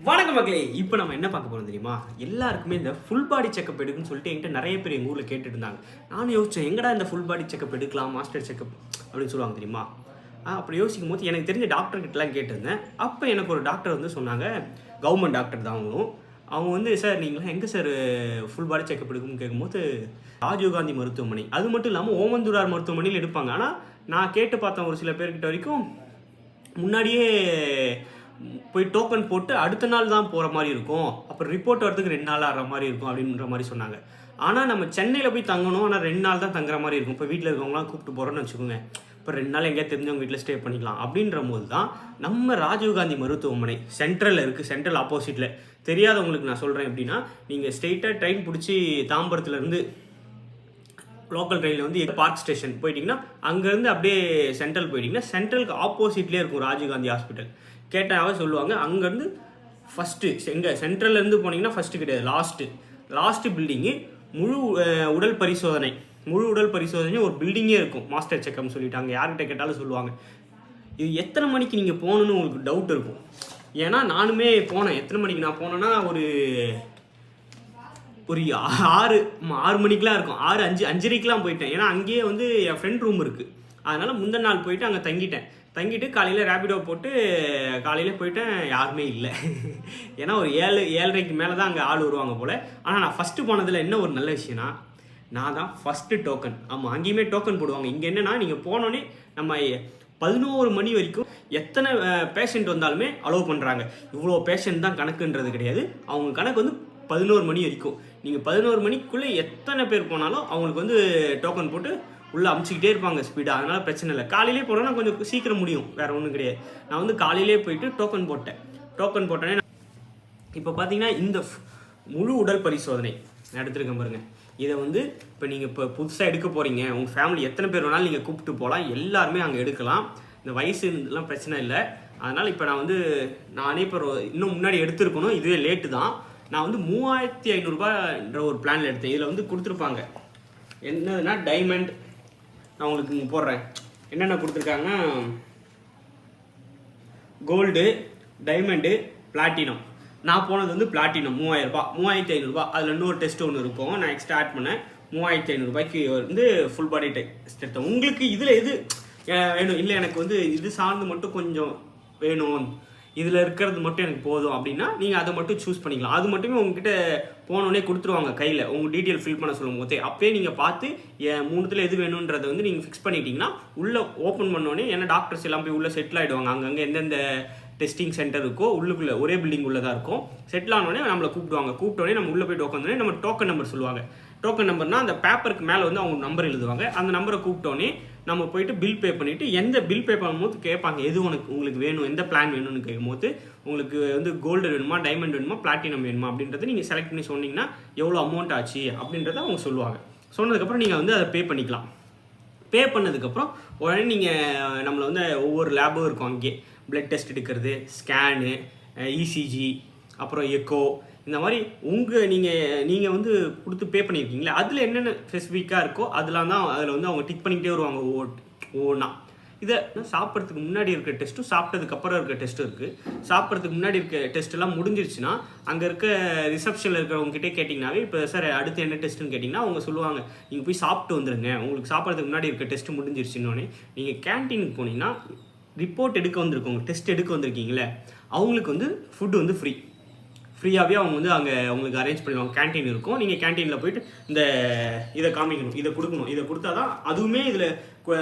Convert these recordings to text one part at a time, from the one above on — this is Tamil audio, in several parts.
வணக்கம் மக்களே. இப்போ நம்ம என்ன பார்க்க போகிறோம் தெரியுமா? எல்லாருக்குமே இந்த ஃபுல் பாடி செக்கப் எடுக்குன்னு சொல்லிட்டு என்கிட்ட நிறைய பேர் எங்கள் ஊரில் கேட்டுட்டு இருந்தாங்க. நானும் யோசித்தேன், எங்கடா இந்த ஃபுல் பாடி செக்கப் எடுக்கலாம், மாஸ்டர் செக்கப் அப்படின்னு சொல்லுவாங்க தெரியுமா? அப்படி யோசிக்கும் போது எனக்கு தெரிஞ்ச டாக்டர்கிட்டலாம் கேட்டிருந்தேன். அப்போ எனக்கு ஒரு டாக்டர் வந்து சொன்னாங்க, கவர்மெண்ட் டாக்டர் தான் அவங்களும். அவங்க வந்து, சார் நீங்களாம் எங்கே சார் ஃபுல் பாடி செக்கப் எடுக்கும்னு கேட்கும்போது, ராஜீவ்காந்தி மருத்துவமனை, அது மட்டும் இல்லாமல் ஓமந்தூரார் மருத்துவமனையில் எடுப்பாங்க. ஆனால் நான் கேட்டு பார்த்தேன் ஒரு சில பேர்கிட்ட வரைக்கும், முன்னாடியே போய் டோக்கன் போட்டு அடுத்த நாள் தான் போகிற மாதிரி இருக்கும், அப்புறம் ரிப்போர்ட் வரதுக்கு 2 நாள் ஆகிற மாதிரி இருக்கும் அப்படின்ற மாதிரி சொன்னாங்க. ஆனால் நம்ம சென்னையில் போய் தங்கணும், ஆனால் 2 நாள் தான் தங்குற மாதிரி இருக்கும். இப்போ வீட்டில் இருக்கவங்களாம் கூப்பிட்டு போகிறோன்னு வச்சுக்கோங்க, இப்போ 2 நாள் எங்கேயா தெரிஞ்சவங்க வீட்டில் ஸ்டே பண்ணிக்கலாம். அப்படின்ற போது தான் நம்ம ராஜீவ்காந்தி மருத்துவமனை சென்ட்ரலில் இருக்குது. சென்ட்ரல் ஆப்போசிட்டில். தெரியாதவங்களுக்கு நான் சொல்கிறேன் எப்படின்னா, நீங்கள் ஸ்ட்ரெயிட்டாக ட்ரெயின் பிடிச்சி தாம்பரத்துலேருந்து லோக்கல் ட்ரெயினில் வந்து பார்க் ஸ்டேஷன் போயிட்டிங்கன்னா, அங்கேருந்து அப்படியே சென்ட்ரல் போயிட்டிங்கன்னா, சென்ட்ரலுக்கு ஆப்போசிட்லேயே இருக்கும் ராஜீவ்காந்தி ஹாஸ்பிட்டல். கேட்டாவே சொல்லுவாங்க. அங்கேருந்து ஃபஸ்ட்டு எங்கே சென்ட்ரல்லேருந்து போனீங்கன்னா ஃபஸ்ட்டு கிடையாது, லாஸ்ட்டு பில்டிங்கு. முழு உடல் பரிசோதனை ஒரு பில்டிங்கே இருக்கும். மாஸ்டர் செக்கப்னு சொல்லிட்டு அங்கே யார்கிட்ட கேட்டாலும் சொல்லுவாங்க. இது எத்தனை மணிக்கு நீங்கள் போகணுன்னு உங்களுக்கு டவுட் இருக்கும். ஏன்னா நானுமே போனேன். எத்தனை மணிக்கு நான் போனேன்னா, ஒரு 6 மணிக்கெலாம் இருக்கும். 5:30 போயிட்டேன். ஏன்னா அங்கேயே வந்து என் ஃப்ரெண்ட் ரூம் இருக்குது. அதனால் முந்தின நாள் போயிட்டு அங்கே தங்கிட்டு காலையில் ரேபிடோ போட்டு காலையில் போயிட்டேன். யாருமே இல்லை. ஏன்னா ஒரு 7:30 மேலே தான் அங்கே ஆள் வருவாங்க போல். ஆனால் நான் ஃபஸ்ட்டு போனதில் என்ன ஒரு நல்ல விஷயம்னா, நான் தான் ஃபஸ்ட்டு டோக்கன். ஆமாம், அங்கேயுமே டோக்கன் போடுவாங்க. இங்கே என்னென்னா, நீங்கள் போனோன்னே நம்ம 11 மணி வரைக்கும் எத்தனை பேஷண்ட் வந்தாலுமே அலோவ் பண்ணுறாங்க. இவ்வளோ பேஷண்ட் தான் கணக்குன்றது கிடையாது. அவங்க கணக்கு வந்து 11 மணி வரைக்கும். நீங்கள் 11 மணிக்குள்ளே எத்தனை பேர் போனாலும் அவங்களுக்கு வந்து டோக்கன் போட்டு உள்ளே அமுச்சிக்கிட்டே இருப்பாங்க ஸ்பீடாக. அதனால் பிரச்சனை இல்லை. காலையிலே போனோன்னா கொஞ்சம் சீக்கிரம் முடியும், வேறு ஒன்றும் கிடையாது. நான் வந்து காலையிலே போயிட்டு டோக்கன் போட்டேனே. இப்போ பார்த்தீங்கன்னா, இந்த முழு உடல் பரிசோதனை நான் எடுத்துருக்கேன் பாருங்கள். இதை வந்து இப்போ நீங்கள் புதுசாக எடுக்க போகிறீங்க, உங்கள் ஃபேமிலி எத்தனை பேர் வேணாலும் நீங்கள் கூப்பிட்டு போகலாம், எல்லாருமே அங்கே எடுக்கலாம். இந்த வயசுலாம் பிரச்சனை இல்லை. அதனால் இப்போ நானே இப்போ இன்னும் முன்னாடி எடுத்துருக்கணும், இதுவே லேட்டு தான். நான் வந்து 3500 ஒரு பிளானில் எடுத்தேன். இதில் வந்து கொடுத்துருப்பாங்க என்னதுன்னா, டைமண்ட். நான் உங்களுக்கு இங்கே போடுறேன் என்னென்ன கொடுத்துருக்காங்கன்னா, கோல்டு, டைமண்டு, பிளாட்டினம். நான் போனது வந்து பிளாட்டினம் 3500. அதில் இன்னொரு டெஸ்ட் ஒன்று இருக்கும், நான் எக்ஸ்ட்ரா ஆட் பண்ணேன். 3500 வந்து ஃபுல் பாடி டெஸ்ட் எடுத்தேன். உங்களுக்கு இதில் எது வேணும், இல்லை எனக்கு வந்து இது சார்ந்து மட்டும் கொஞ்சம் வேணும், இதில் இருக்கிறது மட்டும் எனக்கு போதும் அப்படின்னா நீங்கள் அதை மட்டும் சூஸ் பண்ணிக்கலாம். அது மட்டுமே உங்ககிட்ட போனோடனே கொடுத்துருவாங்க கையில், உங்கள் டீட்டெயில் ஃபில் பண்ண சொல்லும் போதே. அப்போயே நீங்கள் பார்த்து 3த்தில் எது வேணுன்றதை வந்து நீங்கள் ஃபிக்ஸ் பண்ணிட்டீங்கன்னா, உள்ளே ஓப்பன் பண்ணோடனே, ஏன்னா டாக்டர்ஸ் எல்லாம் போய் உள்ளே செட்டில் ஆகிடுவாங்க. அங்கங்கே எந்தெந்த டெஸ்டிங் சென்டர் இருக்கோ உள்ளுக்குள்ளே ஒரே பில்டிங் உள்ளே தான் இருக்கும். செட்டில் ஆனோடனே நம்மளை கூப்பிட்டோடனே நம்ம உள்ளே போய்ட்டு உட்காந்தோடனே நம்ம டோக்கன் நம்பர் சொல்லுவாங்க. டோக்கன் நம்பர்னால் அந்த பேப்பருக்கு மேலே வந்து அவங்க நம்பர் எழுதுவாங்க. அந்த நம்பரை கூப்பிட்டோன்னே நம்ம போயிட்டு பில் பே பண்ணிவிட்டு, எந்த பில் பே பண்ணும்போது கேட்பாங்க எது உங்களுக்கு வேணும், எந்த பிளான் வேணும்னு கேட்கும்போது, உங்களுக்கு வந்து கோல்டு வேணுமா, டைமண்ட் வேணுமா, பிளாட்டினம் வேணுமா அப்படின்றத நீங்கள் செலக்ட் பண்ணி சொன்னீங்கன்னா எவ்வளோ அமௌண்ட் ஆச்சு அப்படின்றத அவங்க சொல்லுவாங்க. சொன்னதுக்கப்புறம் நீங்கள் வந்து அதை பே பண்ணிக்கலாம். பே பண்ணதுக்கப்புறம் உடனே நீங்கள் நம்மளை வந்து ஒவ்வொரு லேபும் இருக்கும் அங்கே, பிளட் டெஸ்ட் எடுக்கிறது, ஸ்கேனு, இசிஜி, அப்புறம் எக்கோ, இந்த மாதிரி நீங்கள் வந்து கொடுத்து பே பண்ணியிருக்கீங்களா, அதில் என்னென்ன ஸ்பெசிஃபிக்காக இருக்கோ அதில் வந்து அவங்க டிக் பண்ணிக்கிட்டே வருவாங்க ஒவ்வொன்றா. இதை சாப்பிட்றதுக்கு முன்னாடி இருக்க டெஸ்ட்டும் சாப்பிட்டதுக்கப்புறம் இருக்க டெஸ்ட்டும் இருக்குது. சாப்பிட்றதுக்கு முன்னாடி இருக்க டெஸ்ட்டெல்லாம் முடிஞ்சிருச்சுன்னா, அங்கே இருக்க ரிசப்ஷனில் இருக்கிறவங்ககிட்டே கேட்டிங்கனாவே, இப்போ சார் அடுத்து என்ன டெஸ்ட்டுன்னு கேட்டிங்கன்னா அவங்க சொல்லுவாங்க, நீங்கள் போய் சாப்பிட்டு வந்துடுங்க, உங்களுக்கு சாப்பிட்றதுக்கு முன்னாடி இருக்க டெஸ்ட்டு முடிஞ்சிருச்சுன்னொன்னே நீங்கள் கேன்டீனுக்கு போனீங்கன்னா, ரிப்போர்ட் எடுக்க வந்திருக்கவங்க, டெஸ்ட் எடுக்க வந்திருக்கீங்களே, அவங்களுக்கு வந்து ஃபுட்டு வந்து ஃப்ரீயாகவே அவங்க வந்து அங்கே உங்களுக்கு அரேஞ்ச் பண்ணிடுவாங்க. கேன்டீன் இருக்கும். நீங்கள் கேன்டீனில் போயிட்டு இதை காமிக்கணும், இதை கொடுக்கணும், இதை கொடுத்தா தான் அதுவுமே இதில்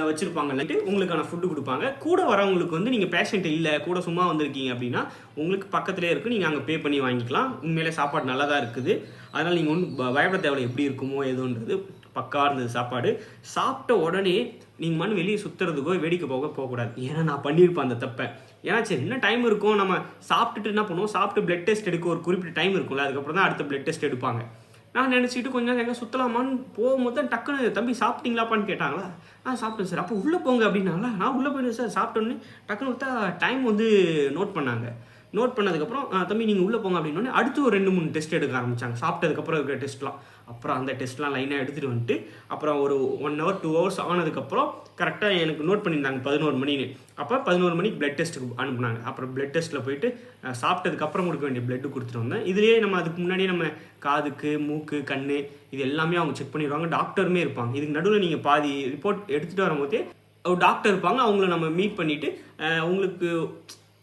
வச்சுருப்பாங்கன்னுட்டு உங்களுக்கான ஃபுட்டு கொடுப்பாங்க. கூட வரவங்களுக்கு வந்து நீங்கள் பேஷண்ட் இல்லை, கூட சும்மா வந்திருக்கீங்க அப்படின்னா உங்களுக்கு பக்கத்துலேயே இருக்குது, நீங்கள் அங்கே பே பண்ணி வாங்கிக்கலாம். உண்மையிலே சாப்பாடு நல்லா தான் இருக்குது. அதனால் நீங்கள் ஒன்றும் பயப்பட தேவையில்லை, எப்படி இருக்குமோ எதுன்றது பக்கா இருந்தது சாப்பாடு. சாப்பிட்ட உடனே நீங்கள் வெளியே சுற்றுறதுக்கோ வேடிக்கை போகக்கூடாது. ஏன்னா நான் பண்ணியிருப்பேன் அந்த தப்பை. ஏன்னா சரி என்ன டைம் இருக்கும், நம்ம சாப்பிட்டுட்டு என்ன பண்ணுவோம், சாப்பிட்டு பிளட் டெஸ்ட் எடுக்க ஒரு குறிப்பிட்ட டைம் இருக்கும்ல, அதுக்கப்புறம் தான் அடுத்த பிளட் டெஸ்ட் எடுப்பாங்க. நான் நினச்சிட்டு கொஞ்சம் நேரம் எங்கே சுற்றலாமான்னு போகும்போது தான் டக்குன்னு, தம்பி சாப்பிட்டீங்களாப்பான்னு கேட்டாங்களா. சாப்பிட்டேன் சார். அப்போ உள்ளே போங்க அப்படின்னாங்களா. நான் உள்ளே போயிடுவேன் சார். சாப்பிட்டோன்னே டக்குன்னு பார்த்தா டைம் வந்து நோட் பண்ணாங்க. நோட் பண்ணதுக்கப்புறம் தம்பி நீங்கள் உள்ளே போங்க அப்படின்னோடனே அடுத்து ஒரு 2-3 டெஸ்ட் எடுக்க ஆரம்பித்தாங்க. சாப்பிட்டதுக்கப்புறம் இருக்கிற டெஸ்ட்லாம். அப்புறம் அந்த டெஸ்ட்லாம் லைனாக எடுத்துகிட்டு வந்துட்டு அப்புறம் ஒரு 1 hour 2 hours ஆனதுக்கப்புறம் கரெக்டாக எனக்கு நோட் பண்ணியிருந்தாங்க 11 மணின்னு. அப்போ 11 மணிக்கு பிளட் டெஸ்ட்டுக்கு அனுப்புனாங்க. அப்புறம் பிளட் டெஸ்ட்டில் போயிட்டு சாப்பிட்டதுக்கப்புறம் கொடுக்க வேண்டிய பிளட்டு கொடுத்துட்டு வந்தேன். இதுலேயே நம்ம அதுக்கு முன்னாடியே நம்ம காதுக்கு, மூக்கு, கண் இது எல்லாமே அவங்க செக் பண்ணிடுவாங்க. டாக்டருமே இருப்பாங்க. இதுக்கு நடுவில் நீங்கள் பாதி ரிப்போர்ட் எடுத்துகிட்டு வரும்போதே ஒரு டாக்டர் இருப்பாங்க. அவங்கள நம்ம மீட் பண்ணிவிட்டு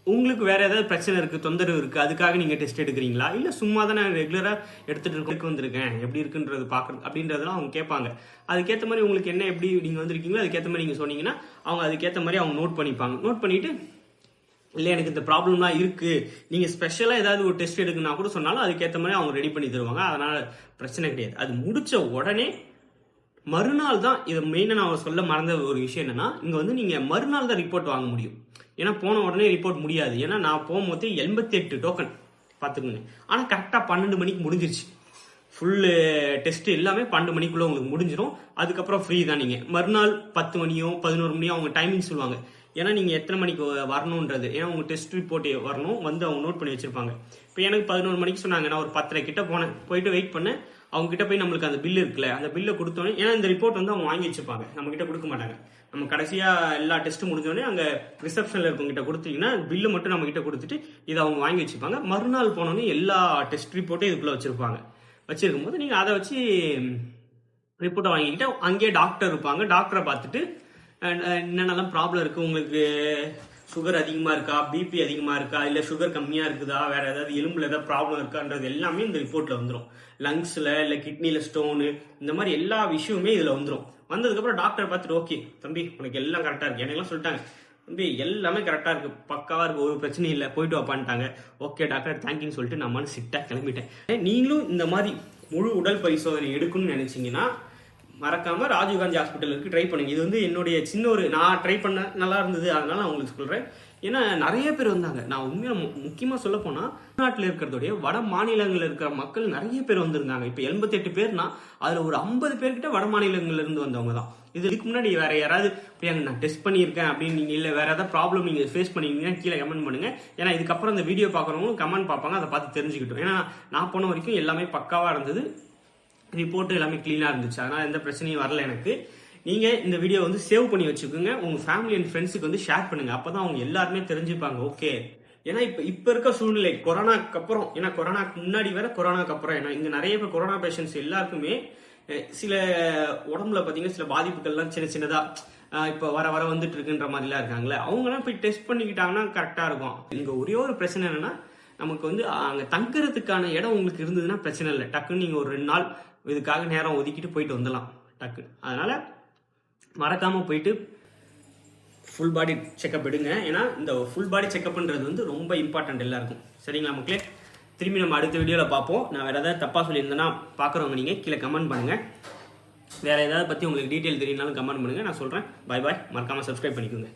உங்களுக்கு வேறு ஏதாவது பிரச்சனை இருக்குது, தொந்தரவு இருக்குது, அதுக்காக நீங்கள் டெஸ்ட் எடுக்கிறீங்களா, இல்லை சும்மா தான் நான் ரெகுலராக எடுத்துகிட்டு வந்திருக்கேன், எப்படி இருக்குன்றது பார்க்குறது அப்படின்றதெல்லாம் அவங்க கேட்பாங்க. அதுக்கேற்ற மாதிரி உங்களுக்கு என்ன எப்படி நீங்கள் வந்திருக்கீங்களோ அதுக்கேற்ற மாதிரி நீங்கள் சொன்னீங்கன்னா அவங்க அதுக்கேற்ற மாதிரி அவங்க நோட் பண்ணிப்பாங்க. நோட் பண்ணிவிட்டு இல்லை எனக்கு இந்த ப்ராப்ளம்லாம் இருக்குது, நீங்கள் ஸ்பெஷலாக ஏதாவது ஒரு டெஸ்ட் எடுக்குன்னா கூட சொன்னாலும் அதுக்கேற்ற மாதிரி அவங்க ரெடி பண்ணி தருவாங்க. அதனால் பிரச்சனை கிடையாது. அது முடித்த உடனே மறுநாள் தான், இதை மெயினாக நான் சொல்ல மறந்த ஒரு விஷயம் என்னன்னா, இங்கே வந்து நீங்கள் மறுநாள் தான் ரிப்போர்ட் வாங்க முடியும். ஏன்னா போன உடனே ரிப்போர்ட் முடியாது. ஏன்னா நான் போகும்போது 88 டோக்கன் பார்த்துக்குங்க. ஆனால் கரெக்டாக 12 மணிக்கு முடிஞ்சிருச்சு. ஃபுல்லு டெஸ்ட் எல்லாமே 12 மணிக்குள்ளே உங்களுக்கு முடிஞ்சிடும். அதுக்கப்புறம் ஃப்ரீ தான். நீங்கள் மறுநாள் 10 மணியோ 11 மணியோ அவங்க டைமிங் சொல்லுவாங்க. ஏன்னா நீங்கள் எத்தனை மணிக்கு வரணுன்றது, ஏன்னா உங்கள் டெஸ்ட் ரிப்போர்ட் வரணும் வந்து அவங்க நோட் பண்ணி வச்சிருப்பாங்க. இப்போ எனக்கு 11 மணிக்கு சொன்னாங்க. நான் ஒரு 10:30 கிட்ட போனேன். போயிட்டு வெயிட் பண்ணேன். அவங்க கிட்ட போய் நம்மளுக்கு அந்த பில் இருக்குல்ல, அந்த பில்லை கொடுத்தோன்னே, ஏன்னா இந்த ரிப்போர்ட் வந்து அவங்க வாங்கி வச்சுப்பாங்க, நம்ம கிட்ட கொடுக்க மாட்டாங்க. நம்ம கடைசியாக எல்லா டெஸ்ட்டும் முடிஞ்சோடனே அங்கே ரிசப்ஷனில் இருக்கவங்கிட்ட கொடுத்தீங்கன்னா பில்லு மட்டும் நம்ம கிட்ட கொடுத்துட்டு இதை அவங்க வாங்கி வச்சுப்பாங்க. மறுநாள் போனோன்னே எல்லா டெஸ்ட் ரிப்போர்ட்டும் இதுக்குள்ளே வச்சிருப்பாங்க. வச்சிருக்கும் போது நீங்கள் அதை வச்சு ரிப்போர்ட்டை வாங்கிக்கிட்டு அங்கேயே டாக்டர் இருப்பாங்க. டாக்டரை பார்த்துட்டு என்னென்னலாம் ப்ராப்ளம் இருக்குது, உங்களுக்கு சுகர் அதிகமாக இருக்கா, பிபி அதிகமாக இருக்கா, இல்லை சுகர் கம்மியாக இருக்குதா, வேறு ஏதாவது எலும்பில் ஏதாவது ப்ராப்ளம் இருக்கான்றது எல்லாமே இந்த ரிப்போர்ட்டில் வந்துடும். லங்ஸில் இல்லை கிட்னியில் ஸ்டோனு, இந்த மாதிரி எல்லா விஷயமுமே இதில் வந்துடும். வந்ததுக்கப்புறம் டாக்டர் பார்த்துட்டு ஓகே தம்பி உனக்கு எல்லாம் கரெக்டாக இருக்குது, எனக்குலாம் சொல்லிட்டாங்க தம்பி எல்லாமே கரெக்டாக இருக்குது, பக்காவாக இருக்குது, ஒரு பிரச்சனையும் இல்லை, போயிட்டு வாப்பான்ட்டாங்க. ஓகே டாக்டர் தேங்க்யூன்னு சொல்லிட்டு நான் சிட்டாக கிளம்பிட்டேன். நீங்களும் இந்த மாதிரி முழு உடல் பரிசோதனை எடுக்கணும்னு நினச்சிங்கன்னா மறக்காம ராஜீவ்காந்தி ஹாஸ்பிட்டலுக்கு ட்ரை பண்ணுங்க. இது வந்து என்னுடைய சின்ன ஒரு, நான் ட்ரை பண்ண நல்லா இருந்தது, அதனால நான் உங்களுக்கு சொல்றேன். ஏன்னா நிறைய பேர் வந்தாங்க. நான் உண்மையாக முக்கியமாக சொல்ல போனால் தமிழ்நாட்டில் இருக்கிறதோடைய வட மாநிலங்களில் இருக்கிற மக்கள் நிறைய பேர் வந்திருந்தாங்க. இப்போ 88 பேர்னா அதில் ஒரு 50 பேர்கிட்ட வட மாநிலங்கள்ல இருந்து வந்தவங்க தான். இதுக்கு முன்னாடி வேற யாராவது நான் டெஸ்ட் பண்ணியிருக்கேன் அப்படின்னு நீங்கள் இல்லை வேற ஏதாவது ப்ராப்ளம் நீங்கள் ஃபேஸ் பண்ணிங்கன்னா கீழே கமெண்ட் பண்ணுங்க. ஏன்னா இதுக்கப்புறம் இந்த வீடியோ பார்க்குறவங்களும் கமெண்ட் பார்ப்பாங்க, அதை பார்த்து தெரிஞ்சுக்கிட்டோம். ஏன்னா நான் போன வரைக்கும் எல்லாமே பக்காவாக இருந்தது, ரிப்போர்ட்டு எல்லாமே க்ளீனாக இருந்துச்சு. அதனால் எந்த பிரச்சனையும் வரல எனக்கு. நீங்கள் இந்த வீடியோ வந்து சேவ் பண்ணி வச்சுக்கோங்க, உங்கள் ஃபேமிலி அண்ட் ஃப்ரெண்ட்ஸுக்கு வந்து ஷேர் பண்ணுங்கள். அப்போ தான் அவங்க எல்லாருமே தெரிஞ்சுப்பாங்க. ஓகே, ஏன்னா இப்போ இருக்க சூழ்நிலை கொரோனாக்கு அப்புறம், ஏன்னா கொரோனாக்கு முன்னாடி வேற கொரோனாக்கு அப்புறம், ஏன்னா இங்கே நிறைய பேர் கொரோனா பேஷண்ட்ஸ் எல்லாருக்குமே சில உடம்புல பார்த்தீங்கன்னா சில பாதிப்புகள்லாம் சின்னதாக இப்போ வர வந்துட்டு இருக்குன்ற மாதிரிலாம் இருக்காங்களே, அவங்கலாம் போய் டெஸ்ட் பண்ணிக்கிட்டாங்கன்னா கரெக்டாக இருக்கும். இங்கே ஒரே ஒரு பிரச்சனை என்னன்னா, நமக்கு வந்து அங்கே தங்குறதுக்கான இடம் உங்களுக்கு இருந்ததுன்னா பிரச்சனை இல்லை. டக்குன்னு நீங்கள் ஒரு 2 நாள் இதுக்காக நேரம் ஒதுக்கிட்டு போயிட்டு வந்துடலாம் டக்கு. அதனால மறக்காம போயிட்டு ஃபுல் பாடி செக்அப் எடுங்க. ஏன்னா இந்த ஃபுல் பாடி செக்அப்ன்றது வந்து ரொம்ப இம்பார்ட்டன்ட் எல்லாருக்கும். சரிங்களா மக்களே? திரும்பி நம்ம அடுத்த வீடியோவில் பார்ப்போம். நான் வேறு ஏதாவது தப்பாக சொல்லியிருந்தேன்னா பார்க்குறவங்க நீங்கள் கீழே கமெண்ட் பண்ணுங்கள். வேறு ஏதாவது பற்றி உங்களுக்கு டீட்டெயில் தெரியும்னாலும் கமெண்ட் பண்ணுங்கள், நான் சொல்கிறேன். பாய் பாய். மறக்காமல் சப்ஸ்கிரைப் பண்ணிக்கோங்க.